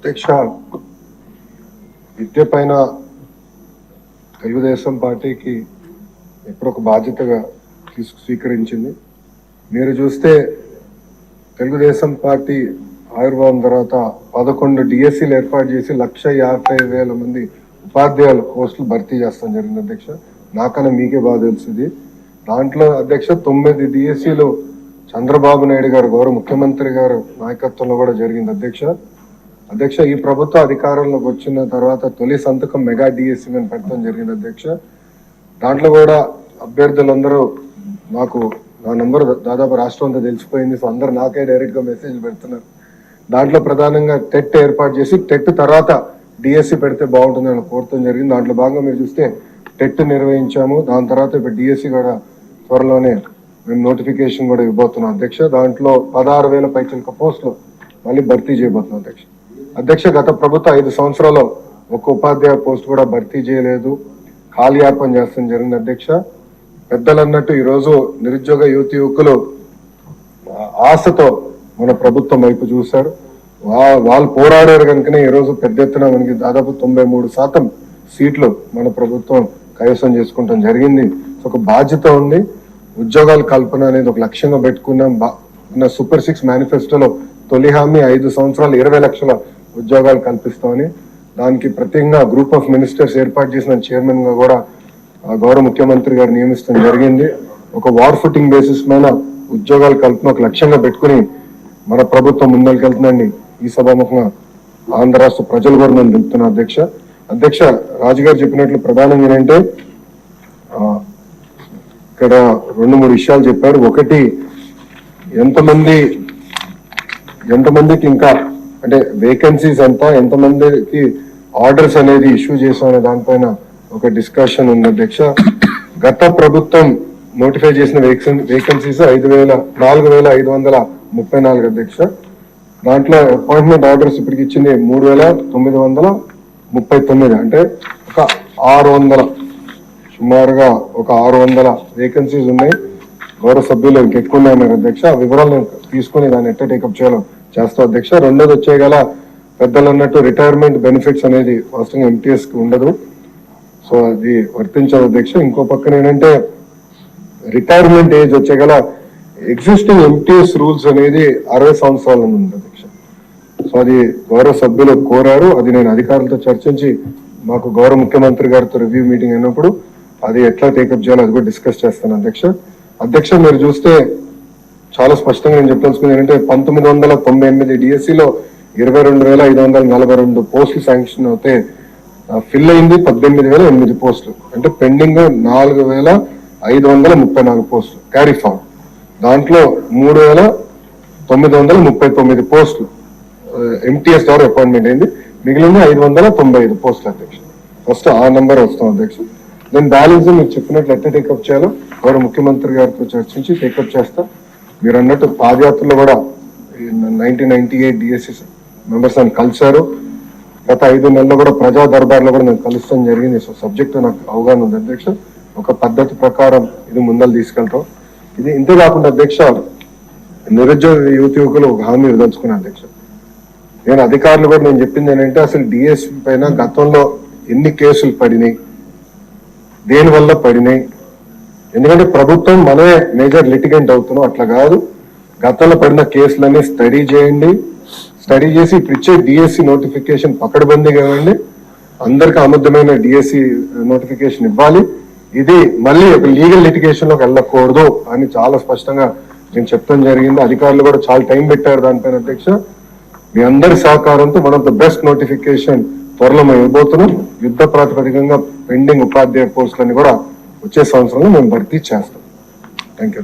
అధ్యక్ష, విద్య పైన తెలుగుదేశం పార్టీకి ఎప్పుడు ఒక బాధ్యతగా స్వీకరించింది. మీరు చూస్తే తెలుగుదేశం పార్టీ ఆవిర్భావం తర్వాత 11 డిఎస్సీలు ఏర్పాటు చేసి 1,50,000 మంది ఉపాధ్యాయుల పోస్టులు భర్తీ చేస్తాం జరిగింది అధ్యక్ష. నాకన్నా మీకే బాగా తెలుస్తుంది. దాంట్లో అధ్యక్ష 9 డిఎస్సీలు చంద్రబాబు నాయుడు గారు గౌరవ ముఖ్యమంత్రి గారు నాయకత్వంలో కూడా జరిగింది అధ్యక్ష. ఈ ప్రభుత్వ అధికారంలోకి వచ్చిన తర్వాత తొలి సంతకం మెగా డిఎస్సీ మీద పెట్టడం జరిగింది అధ్యక్ష. దాంట్లో కూడా అభ్యర్థులందరూ నాకు నా నంబర్ దాదాపు రాష్ట్రం అంతా తెలిసిపోయింది. సో అందరూ నాకే డైరెక్ట్ గా మెసేజ్ పెడుతున్నారు. దాంట్లో ప్రధానంగా టెట్ ఏర్పాటు చేసి టెట్ తర్వాత డిఎస్సీ పెడితే బాగుంటుందని కోరటం జరిగింది. దాంట్లో భాగంగా మీరు చూస్తే టెట్ నిర్వహించాము. దాని తర్వాత ఇప్పుడు డిఎస్సీ కూడా త్వరలోనే మేము నోటిఫికేషన్ కూడా ఇవ్వబోతున్నాం అధ్యక్ష. దాంట్లో 16,000 పైచిలక పోస్టులు మళ్ళీ భర్తీ చేయబోతున్నాం అధ్యక్ష. గత ప్రభుత్వం 5 సంవత్సరాల్లో ఒక్క ఉపాధ్యాయ పోస్ట్ కూడా భర్తీ చేయలేదు, కాలయాపన చేస్తాం జరిగింది అధ్యక్ష. పెద్దలు అన్నట్టు ఈరోజు నిరుద్యోగ యువకులు ఆశతో మన ప్రభుత్వం వైపు చూశారు. వాళ్ళు పోరాడారు కనుకనే ఈరోజు పెద్ద ఎత్తున మనకి దాదాపు 93% సీట్లు మన ప్రభుత్వం కైవసం చేసుకుంటాం జరిగింది. ఒక బాధ్యత ఉంది. ఉద్యోగాల కల్పన అనేది ఒక లక్ష్యంగా పెట్టుకున్నాం. సూపర్ 6 మేనిఫెస్టోలో తొలి హామీ 5 సంవత్సరాలు 20 లక్షల ఉద్యోగాలు కల్పిస్తామని, దానికి ప్రత్యేకంగా గ్రూప్ ఆఫ్ మినిస్టర్స్ ఏర్పాటు చేసిన చైర్మన్ గా కూడా గౌరవ ముఖ్యమంత్రి గారు నియమిస్తడం జరిగింది. ఒక వార్ ఫుటింగ్ బేసిస్ మీద ఉద్యోగాల కల్పన ఒక లక్ష్యంగా పెట్టుకుని మన ప్రభుత్వం ముందరికెళ్తుందండి. ఈ సభాముఖంగా ఆంధ్ర రాష్ట్ర ప్రజలు కూడా నేను తెలుపుతున్నా అధ్యక్ష. రాజుగారు చెప్పినట్లు ప్రధానంగా ఏంటంటే ఇక్కడ 2-3 విషయాలు చెప్పారు. ఒకటి, ఎంతమందికి ఇంకా అంటే వేకెన్సీస్ ఎంత, ఎంతమందికి ఆర్డర్స్ అనేది ఇష్యూ చేసామనే దానిపైన ఒక డిస్కషన్ ఉంది అధ్యక్ష. గత ప్రభుత్వం నోటిఫై చేసిన వేకెన్సీస్ 4,534 అధ్యక్ష. దాంట్లో అపాయింట్మెంట్ ఆర్డర్స్ ఇప్పటికి ఇచ్చింది 3,939. అంటే ఒక 600 సుమారుగా ఒక 600 వేకెన్సీస్ ఉన్నాయి. గౌరవ సభ్యులు ఇంకెక్కువ ఉన్నాయన్నారు అధ్యక్ష. ఆ వివరాలు తీసుకుని దాన్ని ఎట్లా టేకప్ చేయాలో చేస్తాం అధ్యక్ష. రెండోది వచ్చేగల పెద్దలు అన్నట్టు రిటైర్మెంట్ బెనిఫిట్స్ అనేది వాస్తవంగా ఎంటీఎస్ కి ఉండదు. సో అది వర్తించదు అధ్యక్ష. ఇంకో పక్కన ఏంటంటే రిటైర్మెంట్ ఏజ్ వచ్చేగల ఎగ్జిస్టింగ్ ఎంటీఎస్ రూల్స్ అనేది 60 సంవత్సరాల ఉంది అధ్యక్ష. సో అది గౌరవ సభ్యులు కోరారు. అది నేను అధికారులతో చర్చించి మాకు గౌరవ ముఖ్యమంత్రి గారితో రివ్యూ మీటింగ్ అయినప్పుడు అది ఎట్లా టేకప్ చేయాలో అది కూడా డిస్కస్ చేస్తాను అధ్యక్ష. మీరు చూస్తే చాలా స్పష్టంగా నేను చెప్పదలుచుకుంది ఏంటంటే 1998 డిఎస్సీలో 22,542 పోస్టులు శాంక్షన్ అవుతే ఫిల్ అయింది 18,008 పోస్టులు. అంటే పెండింగ్ 4,534 పోస్టులు క్యారీ ఫార్వర్డ్. దాంట్లో 3,939 పోస్టులు ఎంటీఎస్ ద్వారా అపాయింట్మెంట్ అయింది. మిగిలింది 595 పోస్టులు అధ్యక్ష. ఫస్ట్ ఆ నెంబర్ వస్తాం అధ్యక్ష. దాని బ్యాలెన్స్ మీరు చెప్పినట్లు ఎట్లా టేకప్ చేయాలో గౌరవ ముఖ్యమంత్రి గారితో చర్చించి టేకప్ చేస్తా. మీరు అన్నట్టు పాదయాత్రలో కూడా 1998 డిఎస్సీ మెంబర్స్ అని కలిశారు. గత 5 నెలల్లో కూడా ప్రజా దర్బార్లో కూడా నేను కలుస్తాం జరిగింది. సో సబ్జెక్ట్ నాకు అవగాహన ఉంది అధ్యక్ష. ఒక పద్ధతి ప్రకారం ఇది ముందలు తీసుకెళ్తాం. ఇది ఇంతే కాకుండా అధ్యక్ష, నిరుద్యోగ యువకులు ఒక హామీ విదల్చుకున్నా అధ్యక్ష. నేను అధికారులు కూడా నేను చెప్పింది ఏంటంటే అసలు డిఎస్సీ పైన గతంలో ఎన్ని కేసులు పడినాయి, దేనివల్ల పడినాయి. ఎందుకంటే ప్రభుత్వం మనమే మేజర్ లిటిగెంట్ అవుతున్నాం. అట్లా కాదు, గతంలో పడిన కేసులన్నీ స్టడీ చేయండి. స్టడీ చేసి ఇప్పుడు ఇచ్చే డిఎస్సీ నోటిఫికేషన్ పకడ్బందీగా ఇవ్వండి. అందరికి అబద్ధమైన డిఎస్సీ నోటిఫికేషన్ ఇవ్వాలి. ఇది మళ్ళీ ఒక లీగల్ లిటిగేషన్ లోకి వెళ్ళకూడదు అని చాలా స్పష్టంగా నేను చెప్పడం జరిగింది. అధికారులు కూడా చాలా టైం పెట్టారు దానిపైన అధ్యక్ష. మీ అందరి సహకారంతో one of the best notification త్వరలో మేము ఇవ్వబోతున్నాం. యుద్ధ ప్రాతిపదికంగా పెండింగ్ ఉపాధ్యాయ పోస్టులని కూడా వచ్చే సంవత్సరంలో మేము భర్తీ చేస్తాం. Thank you.